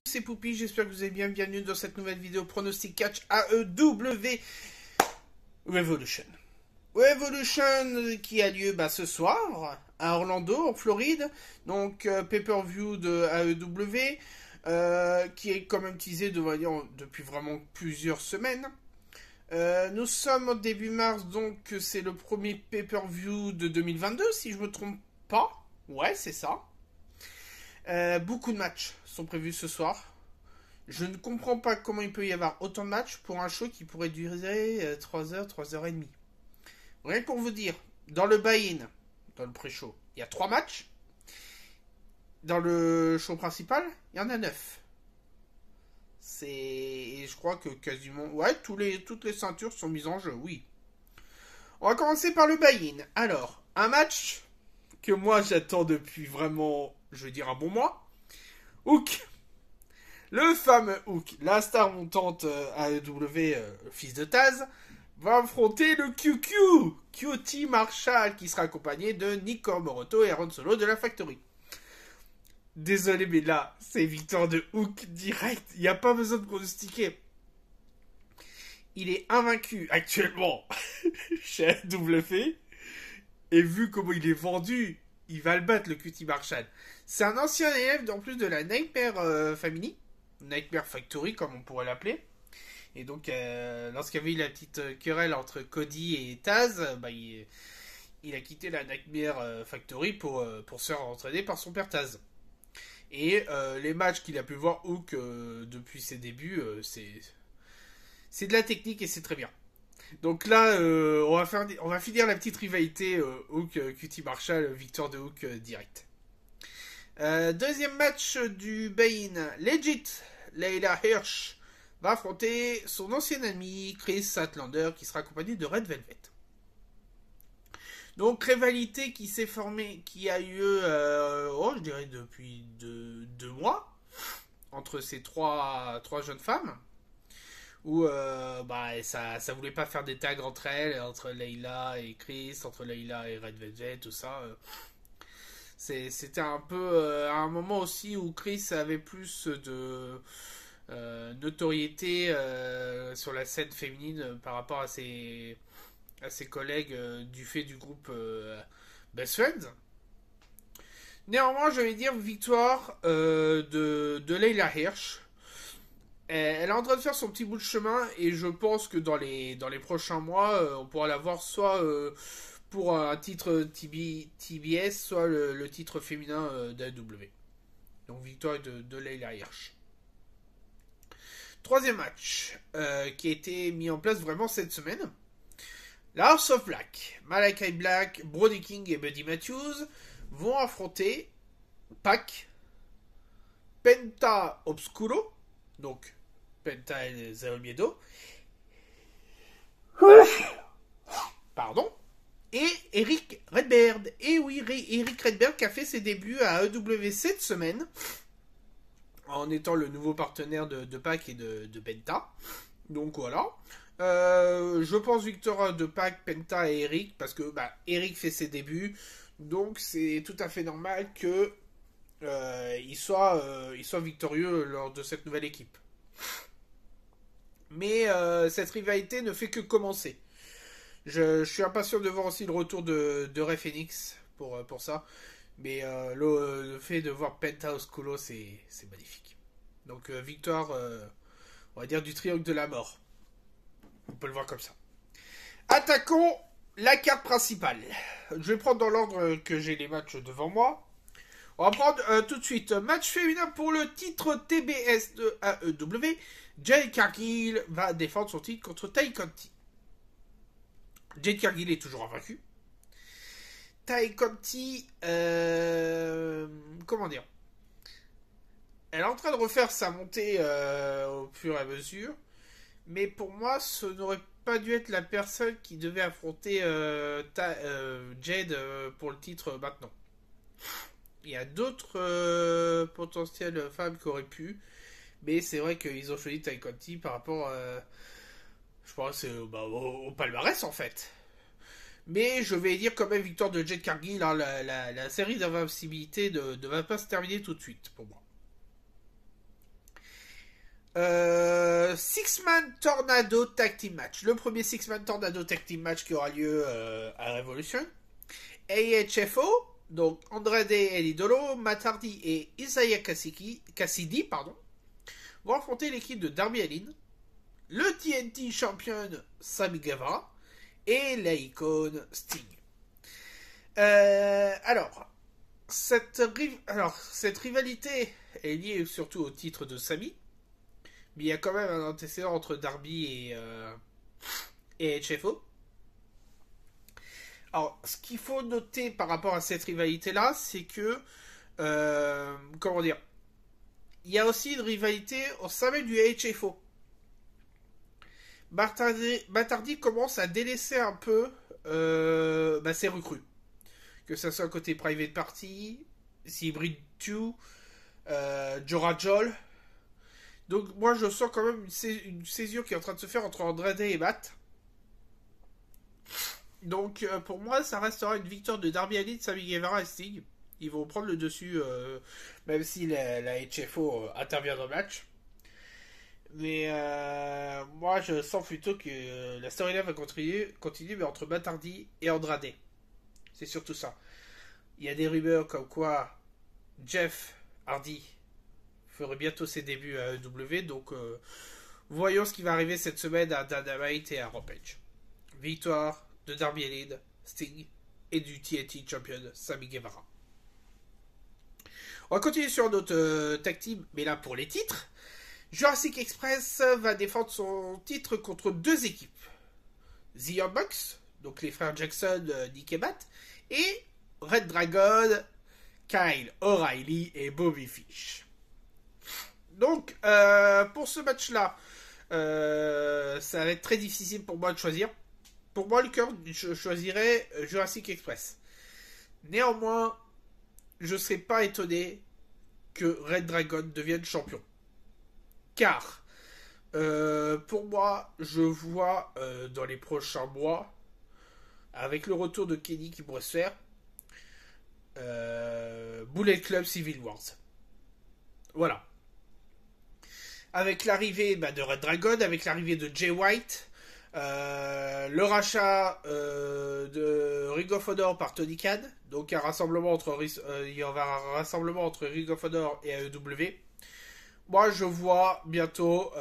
c'est Poupie, j'espère que vous allez bien. Bienvenue dans cette nouvelle vidéo pronostic catch AEW Revolution. Revolution qui a lieu ce soir à Orlando, en Floride. Donc pay-per-view de AEW qui est quand même teasé depuis vraiment plusieurs semaines. Nous sommes au début mars, donc c'est le premier pay-per-view de 2022, si je me trompe pas. Ouais, c'est ça. Beaucoup de matchs sont prévus ce soir. Je ne comprends pas comment il peut y avoir autant de matchs pour un show qui pourrait durer 3h, 3h30. Rien pour vous dire, dans le buy-in, dans le pré-show, il y a 3 matchs. Dans le show principal, il y en a 9. Et je crois que quasiment... Ouais, toutes les ceintures sont mises en jeu, oui. On va commencer par le buy-in. Alors, un match que moi j'attends depuis vraiment, je veux dire, un bon mois. Hook. Le fameux Hook, la star montante AEW, fils de Taz, va affronter le QT Marshall, qui sera accompagné de Nick Comoroto et Aaron Solo de la Factory. Désolé, mais là, c'est victoire de Hook direct. Il n'y a pas besoin de pronostiquer. Il est invaincu actuellement chez AEW. Et vu comment il est vendu, il va le battre, le QT Marshall. C'est un ancien élève, en plus de la Nightmare Family. Nightmare Factory, comme on pourrait l'appeler. Et donc, lorsqu'il y avait eu la petite querelle entre Cody et Taz, il a quitté la Nightmare Factory pour se faire entraîner par son père Taz. Et les matchs qu'il a pu voir Hook depuis ses débuts, c'est de la technique et c'est très bien. Donc là, on va finir la petite rivalité Hook QT Marshall, victoire de Hook direct. Deuxième match du buy-in, Legit, Layla Hirsch va affronter son ancien ami Chris Statlander qui sera accompagné de Red Velvet. Donc rivalité qui s'est formée, qui a eu je dirais depuis 2 mois entre ces trois jeunes femmes. Où ça voulait pas faire des tags entre elles, entre Layla et Chris, entre Layla et Red Velvet, tout ça. C'était un peu à un moment aussi où Chris avait plus de notoriété sur la scène féminine par rapport à ses collègues du fait du groupe Best Friends. Néanmoins, je vais dire victoire de Layla Hirsch. Elle est en train de faire son petit bout de chemin et je pense que dans les prochains mois, on pourra la voir soit pour un titre TBS, soit le titre féminin d'AEW. Donc victoire de Layla Hirsch. Troisième match qui a été mis en place vraiment cette semaine. La House of Black, Malachi Black, Brody King et Buddy Matthews vont affronter Pac, Penta Obscuro, donc Penta et Zero Miedo, pardon, et Eric Redbeard. Et oui, Eric Redbeard qui a fait ses débuts à AEW cette semaine, en étant le nouveau partenaire de Pac et de Penta. Donc voilà. Je pense victoire de Pac, Penta et Eric, parce que Eric fait ses débuts, donc c'est tout à fait normal que il soit victorieux lors de cette nouvelle équipe. Mais cette rivalité ne fait que commencer. Je suis impatient de voir aussi le retour de Rey Fenix pour ça. Mais le fait de voir Penta Osculo, c'est magnifique. Donc victoire, on va dire, du triangle de la mort. On peut le voir comme ça. Attaquons la carte principale. Je vais prendre dans l'ordre que j'ai les matchs devant moi. On va prendre tout de suite match féminin pour le titre TBS de AEW. Jade Cargill va défendre son titre contre Tay Conti. Jade Cargill est toujours invaincu. Tay Conti, comment dire, elle est en train de refaire sa montée au fur et à mesure. Mais pour moi, ce n'aurait pas dû être la personne qui devait affronter Jade pour le titre maintenant. Il y a d'autres potentielles femmes qui auraient pu. Mais c'est vrai qu'ils ont choisi Tay Conti par rapport, je pense, au palmarès en fait. Mais je vais dire quand même victoire de Jade Cargill. Hein, la série d'invincibilité ne va pas se terminer tout de suite pour moi. Six-Man Tornado Tag Team Match. Le premier Six-Man Tornado Tag Team Match qui aura lieu à Revolution. AHFO, donc Andrade El Idolo, Matt Hardy et Isaiah Cassidy, vont affronter l'équipe de Darby Allin, le TNT champion Sammy Guevara et l'icône Sting. Alors, cette rivalité est liée surtout au titre de Sammy, mais il y a quand même un antécédent entre Darby et HFO. Alors, ce qu'il faut noter par rapport à cette rivalité-là, c'est que, comment dire, il y a aussi une rivalité au sein même du HFO. Matt commence à délaisser un peu ses recrues. Que ce soit côté Private Party, Hybrid 2, Jora Joel. Donc moi je sens quand même une césure qui est en train de se faire entre Andrade et Matt. Donc pour moi ça restera une victoire de Darby Allin, Sammy Guevara et Sting. Ils vont prendre le dessus même si la HFO intervient dans le match. Mais moi je sens plutôt que la storyline va continuer mais entre Matt Hardy et Andrade. C'est surtout ça. Il y a des rumeurs comme quoi Jeff Hardy ferait bientôt ses débuts à AEW. Donc voyons ce qui va arriver cette semaine à Dynamite et à Rampage. Victoire de Darby Allin, Sting et du TNT Champion Sammy Guevara. On va continuer sur notre tag team, mais là pour les titres. Jurassic Express va défendre son titre contre deux équipes. The Young Bucks, donc les frères Jackson, Nick et Matt, et Red Dragon, Kyle O'Reilly et Bobby Fish. Donc, pour ce match-là, ça va être très difficile pour moi de choisir. Pour moi, le cœur, je choisirais Jurassic Express. Néanmoins, je ne serais pas étonné que Red Dragon devienne champion. Car, pour moi, je vois dans les prochains mois, avec le retour de Kenny qui pourrait se faire, Bullet Club Civil Wars. Voilà. Avec l'arrivée de Red Dragon, avec l'arrivée de Jay White, le rachat de Ring of Honor par Tony Khan, donc il y aura un rassemblement entre Ring of Honor et AEW. Moi, je vois bientôt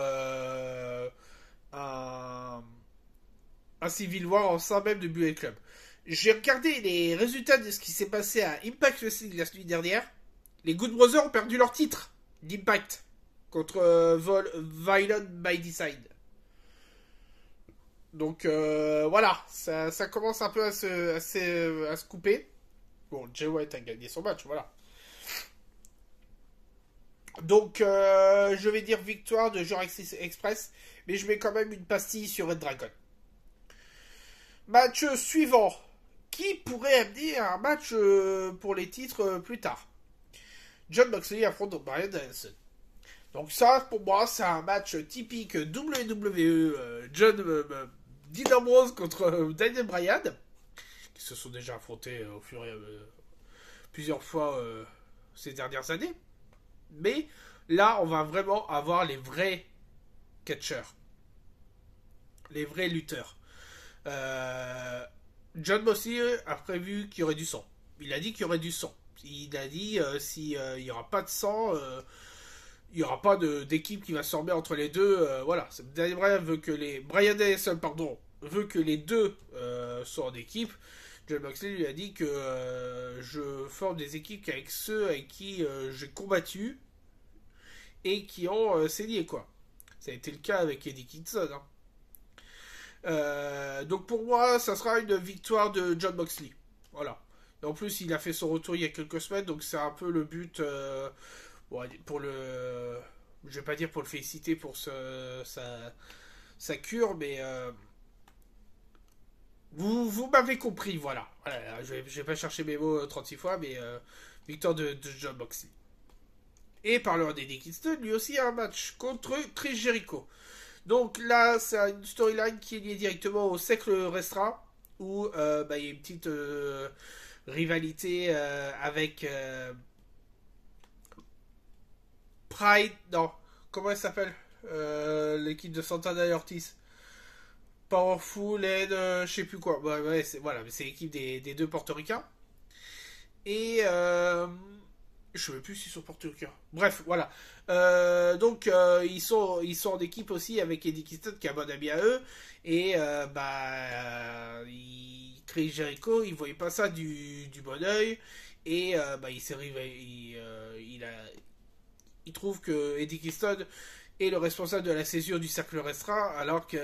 un Civil War en sein même de Bullet Club. J'ai regardé les résultats de ce qui s'est passé à Impact Wrestling la nuit dernière. Les Good Brothers ont perdu leur titre d'Impact contre Violent by Design. Donc voilà, ça commence un peu à se couper. Bon, Jay White a gagné son match, voilà. Donc je vais dire victoire de Jurassic Express, mais je mets quand même une pastille sur Red Dragon. Match suivant. Qui pourrait amener un match pour les titres plus tard? Jon Moxley affronte Bryan Danielson. Donc ça, pour moi, c'est un match typique WWE. Dean Ambrose contre Daniel Bryan, qui se sont déjà affrontés au fur et à plusieurs fois ces dernières années. Mais là, on va vraiment avoir les vrais catcheurs. Les vrais lutteurs. Jon Moxley a prévu qu'il y aurait du sang. Il a dit qu'il y aurait du sang. Il a dit s'il n'y aura pas de sang, il n'y aura pas d'équipe qui va se former entre les deux. Voilà. Brian Danielson, veut que les deux soient en équipe. Jon Moxley lui a dit que je forme des équipes avec ceux avec qui j'ai combattu et qui ont saigné, quoi. Ça a été le cas avec Eddie Kingston, hein. Donc pour moi, ça sera une victoire de Jon Moxley. Voilà. Et en plus, il a fait son retour il y a quelques semaines, donc c'est un peu le but pour le. Je vais pas dire pour le féliciter pour sa cure, mais vous m'avez compris, voilà. Je vais pas chercher mes mots 36 fois, mais victoire de Jon Moxley. Et parlant d'Eddie Kingston, lui aussi a un match contre Chris Jericho. Donc là, c'est une storyline qui est liée directement au siècle restreint, où il y a une petite rivalité avec Pride. Non, comment elle s'appelle? l'équipe de Santana et Ortiz. Powerful et je sais plus quoi. Bah, ouais, voilà, c'est l'équipe des deux portoricains. Et je sais même plus s'ils sont portoricains. Bref, voilà. Donc ils sont en équipe aussi avec Eddie Kingston qui est un bon ami à eux. Et Chris Jericho, il voyait pas ça du bon oeil. Et il s'est il trouve que Eddie Kingston est le responsable de la césure du cercle restreint, alors que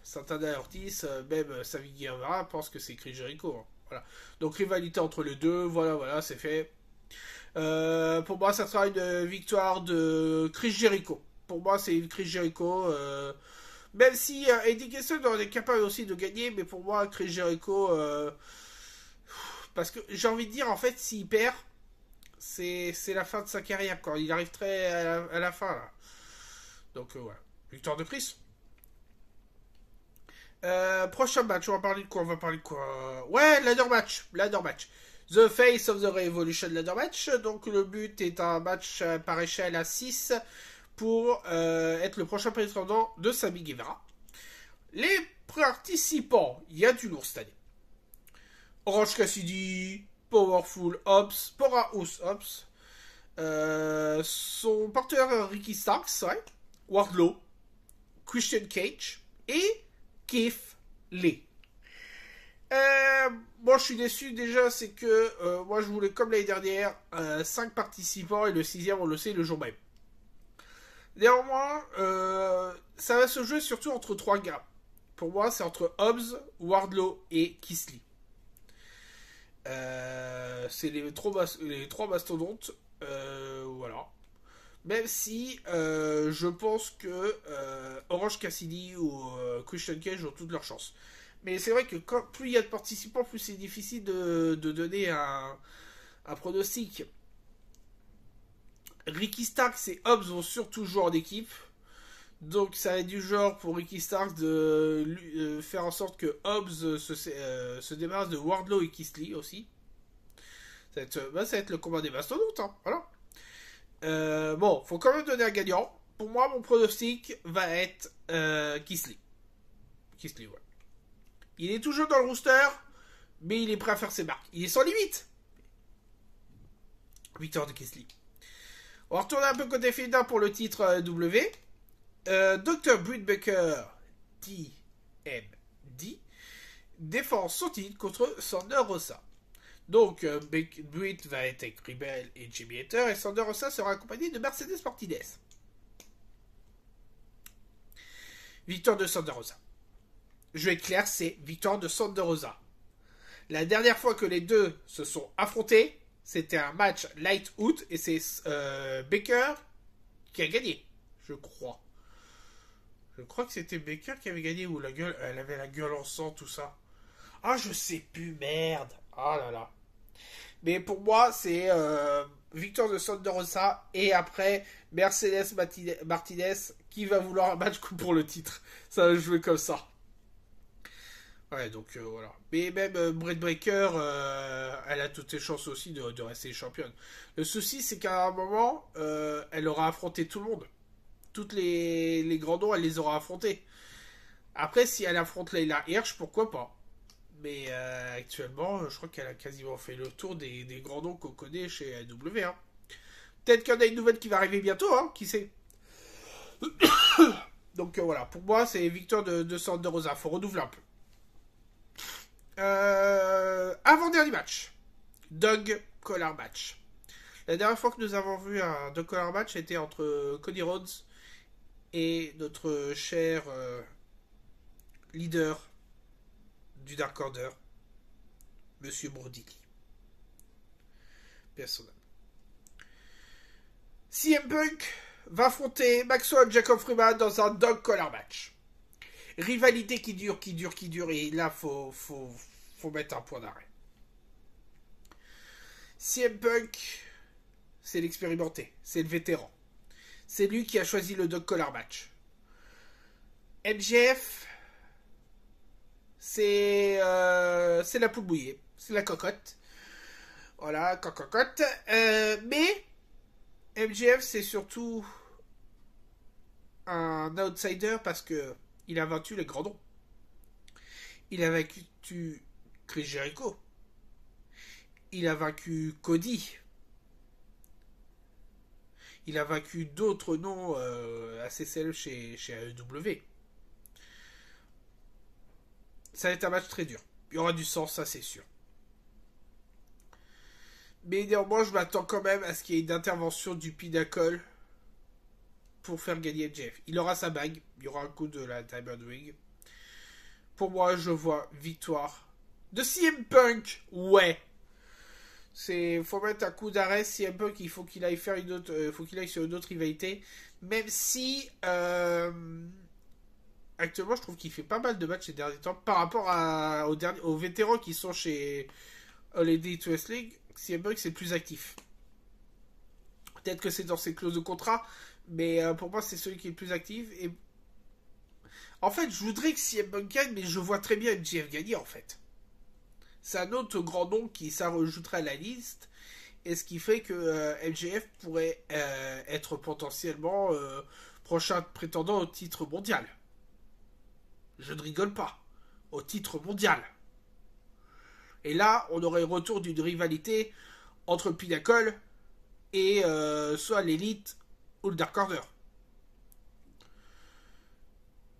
Santana et Ortiz, même Sammy Guevara, pense que c'est Chris Jericho. Hein. Voilà. Donc rivalité entre les deux, voilà, c'est fait. Pour moi, ça sera une victoire de Chris Jericho. Pour moi, c'est une Chris Jericho. Même si Eddie Kingston est capable aussi de gagner, mais pour moi, Chris Jericho, parce que j'ai envie de dire, en fait, s'il perd, c'est la fin de sa carrière, quand il arrive très à la fin, là. Donc, voilà. Victoire de Chris. Prochain match, on va parler de quoi? Ouais, ladder match. The Face of the Revolution ladder match. Donc, le but est un match par échelle à 6 pour être le prochain prétendant de Sammy Guevara. Les participants, il y a du lourd cette année. Orange Cassidy, Powerful Hobbs, Powerhouse Hobbs, son partenaire Ricky Starks, ouais, Wardlow, Christian Cage et Keith Lee. Moi je suis déçu déjà, c'est que moi je voulais comme l'année dernière 5 participants et le 6ème on le sait le jour même. Néanmoins, ça va se jouer surtout entre 3 gars. Pour moi c'est entre Hobbs, Wardlow et Keith Lee. C'est les trois mastodontes. Voilà. Même si je pense que Orange Cassidy ou Christian Cage ont toutes leurs chances. Mais c'est vrai que plus il y a de participants, plus c'est difficile de donner un pronostic. Ricky Starks et Hobbs vont surtout jouer en équipe. Donc ça va être du genre pour Ricky Starks de faire en sorte que Hobbs se débarrasse de Wardlow et Keith Lee aussi. Ça va être le combat des mastodontes. Hein, voilà. Bon, faut quand même donner un gagnant. Pour moi, mon pronostic va être Keith Lee. Keith Lee, ouais. Il est toujours dans le rooster, mais il est prêt à faire ses marques. Il est sans limite. Victoire de Keith Lee. On va retourner un peu côté féminin pour le titre W. Dr. Britt Baker, DMD, défend son titre contre Thunder Rosa. Donc, Britt va être avec Rebel et Jimmy Hater, et Thunder Rosa sera accompagné de Mercedes Martinez. Victoire de Thunder Rosa. Je vais être clair, c'est victoire de Thunder Rosa. La dernière fois que les deux se sont affrontés, c'était un match light out, et c'est Baker qui a gagné, je crois. Je crois que c'était Baker qui avait gagné, ou elle avait la gueule en sang, tout ça. Ah, je sais plus, merde. Ah là là. Mais pour moi, c'est victoire de Thunder Rosa, et après, Mercedes Martinez qui va vouloir un match pour le titre. Ça va jouer comme ça. Ouais, donc voilà. Mais même Britt Baker, elle a toutes ses chances aussi de rester championne. Le souci, c'est qu'à un moment, elle aura affronté tout le monde. Toutes les grands noms, elle les aura affrontés. Après, si elle affronte Layla Hirsch, pourquoi pas. Mais actuellement, je crois qu'elle a quasiment fait le tour des grands noms qu'on connaît chez AEW. Hein. Peut-être qu'il y en a une nouvelle qui va arriver bientôt, hein, qui sait. Donc voilà, pour moi, c'est victoire de Thunder Rosa. Faut renouveler un peu. Avant-dernier match. Doug Collar match. La dernière fois que nous avons vu un Doug Collar match était entre Cody Rhodes et notre cher leader du Dark Order, Monsieur Brody. Personnel. CM Punk va affronter Maxwell Jacob Freeman dans un Dog Collar match. Rivalité qui dure, et là, faut mettre un point d'arrêt. CM Punk, c'est l'expérimenté, c'est le vétéran. C'est lui qui a choisi le Dog Collar match. MJF, c'est la poule mouillée, c'est la cocotte. Voilà, cocotte. Mais MJF, c'est surtout un outsider parce que il a vaincu les grands noms. Il a vaincu Chris Jericho. Il a vaincu Cody. Il a vaincu d'autres noms assez célèbres chez AEW. Ça va être un match très dur. Il y aura du sang, ça c'est sûr. Mais néanmoins, je m'attends quand même à ce qu'il y ait une intervention du Pinnacle pour faire gagner MJF. Il aura sa bague. Il y aura un coup de la Diamond Ring. Pour moi, je vois victoire de CM Punk. Ouais. Faut mettre un coup d'arrêt. CM Punk, il faut qu'il aille faire une autre, faut qu'il aille sur une autre rivalité. Même si actuellement, je trouve qu'il fait pas mal de matchs ces derniers temps par rapport aux vétérans qui sont chez All Elite Wrestling. CM Punk, c'est le plus actif. Peut-être que c'est dans ses clauses de contrat, mais pour moi, c'est celui qui est le plus actif. Et en fait, je voudrais que CM Punk gagne, mais je vois très bien MJF gagner, en fait. C'est un autre grand nom qui s'ajouterait à la liste, et ce qui fait que MJF pourrait être potentiellement prochain prétendant au titre mondial. Je ne rigole pas. Au titre mondial. Et là, on aurait retour d'une rivalité entre Pinnacle et soit l'Elite ou le Dark Order.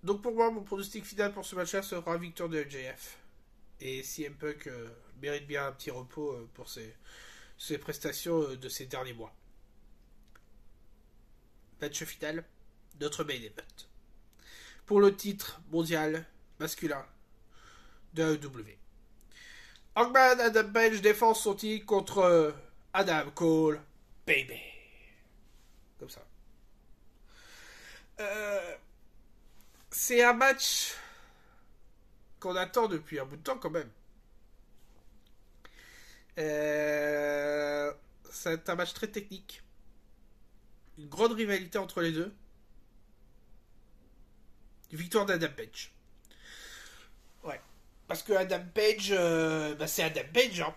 Donc pour moi, mon pronostic final pour ce match-là sera victoire de MJF. Et CM Punk mérite bien un petit repos pour ses prestations de ces derniers mois. Match final, notre main event. Pour le titre mondial masculin de AEW. Hangman Adam Page défend son titre contre Adam Cole, baby. Comme ça. C'est un match qu'on attend depuis un bout de temps quand même. C'est un match très technique. Une grande rivalité entre les deux. Victoire d'Adam Page. Ouais. Parce que Adam Page, c'est Adam Page, hein.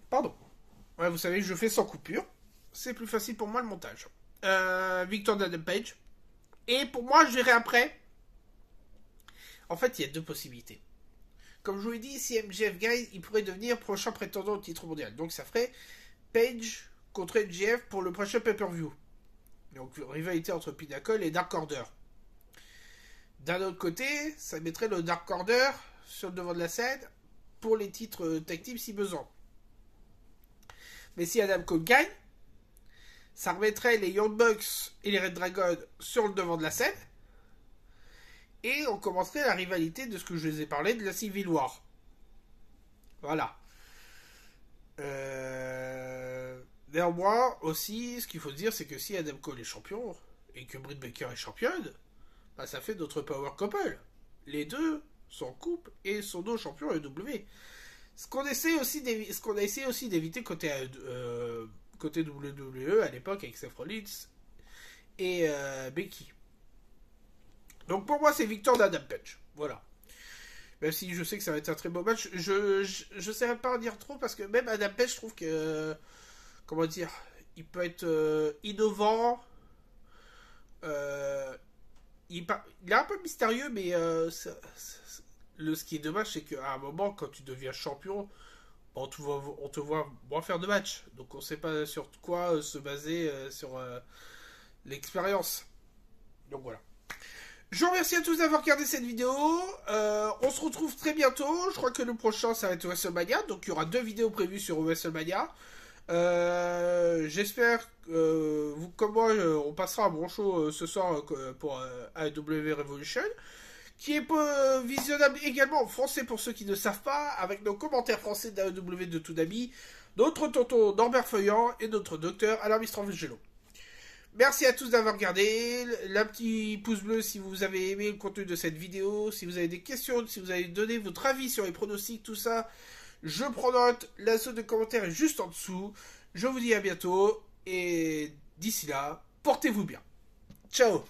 Pardon. Ouais, vous savez, je fais sans coupure. C'est plus facile pour moi le montage. Victoire d'Adam Page. Et pour moi, je verrai après. En fait, il y a deux possibilités. Comme je vous l'ai dit, si MJF gagne, il pourrait devenir prochain prétendant au titre mondial. Donc ça ferait Page contre MJF pour le prochain pay-per-view. Donc rivalité entre Pinnacle et Dark Order. D'un autre côté, ça mettrait le Dark Order sur le devant de la scène pour les titres tag team si besoin. Mais si Adam Cole gagne, ça remettrait les Young Bucks et les Red Dragon sur le devant de la scène. Et on commencerait la rivalité de ce que je vous ai parlé de la Civil War. Voilà. Néanmoins, aussi, ce qu'il faut se dire, c'est que si Adam Cole est champion et que Britt Baker est championne, bah, ça fait notre power couple. Les deux sont en couple et sont nos champions AEW. Ce qu'on a essayé aussi d'éviter côté WWE à l'époque avec Seth Rollins et Becky. Donc pour moi, c'est victoire d'Adam Page. Voilà. Même si je sais que ça va être un très beau match, je n'essaierai pas en dire trop parce que même Adam Page, je trouve que comment dire, il peut être innovant. Il est un peu mystérieux, mais ce qui est dommage, c'est qu'à un moment, quand tu deviens champion, on te voit moins faire de matchs. Donc on ne sait pas sur quoi se baser sur l'expérience. Donc voilà. Je vous remercie à tous d'avoir regardé cette vidéo. On se retrouve très bientôt. Je crois que le prochain, ça va être WrestleMania. Donc il y aura 2 vidéos prévues sur WrestleMania. J'espère que vous comme moi, on passera un bon show ce soir pour AEW Revolution, qui est visionnable également en français pour ceux qui ne savent pas, avec nos commentaires français d'AEW de Toonami, notre tonton Norbert Feuillant et notre docteur Alain Mistrangelo. Merci à tous d'avoir regardé. La petit pouce bleu si vous avez aimé le contenu de cette vidéo. Si vous avez des questions, si vous avez donné votre avis sur les pronostics, tout ça, je prends note. La zone de commentaires est juste en dessous. Je vous dis à bientôt. Et d'ici là, portez-vous bien. Ciao.